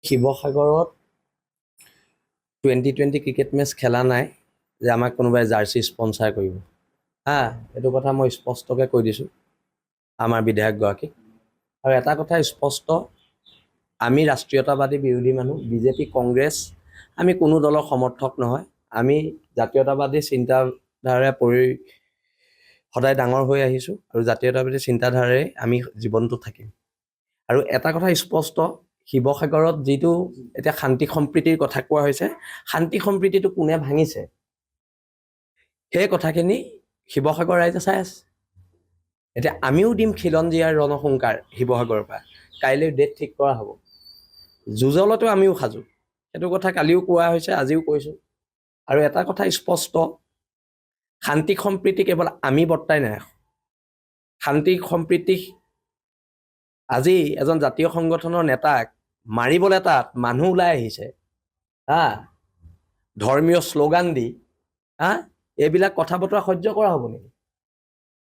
শিৱসাগৰত 2020 cricket match খেলা নাই যে আমাক কোনোবাই জাৰ্চি স্পন্সাৰ কৰিব এইটো কথা মই স্পষ্টকৈ কৈ দিছোঁ আমাৰ বিধায়কগৰাকীক। আৰু এটা কথা স্পষ্ট, আমি ৰাষ্ট্ৰীয়তাবাদী বিৰোধী মানুহ, বিজেপি কংগ্ৰেছ আমি কোনো দলৰ সমৰ্থক নহয়। আমি জাতীয়তাবাদী চিন্তাধাৰাৰে সদায় ডাঙৰ হৈ আহিছোঁ আৰু জাতীয়তাবাদী চিন্তাধাৰাৰে আমি জীৱনটো থাকিম। আৰু এটা কথা স্পষ্ট, শিৱসাগৰত যিটো এতিয়া শান্তি সম্প্ৰীতিৰ কথা কোৱা হৈছে, শান্তি সম্প্ৰীতিটো কোনে ভাঙিছে সেই কথাখিনি শিৱসাগৰ ৰাইজে চাই আছে। এতিয়া আমিও দিম খিলঞ্জীয়াৰ ৰণসংকাৰ শিৱসাগৰৰ পৰা, কাইলৈ ডেট ঠিক কৰা হ'ব। যুঁজলতো আমিও সাজু, সেইটো কথা কালিও কোৱা হৈছে, আজিও কৈছোঁ। আৰু এটা কথা স্পষ্ট, শান্তি সম্প্ৰীতি কেৱল আমি বৰ্তাই নাৰাখোঁ। শান্তি সম্প্ৰীতি আজি এজন জাতীয় সংগঠনৰ নেতাক মাৰিবলৈ তাত মানুহ ওলাই আহিছে ধৰ্মীয় শ্লোগান দি এইবিলাক কথা বতৰা সহ্য কৰা হ'ব নেকি?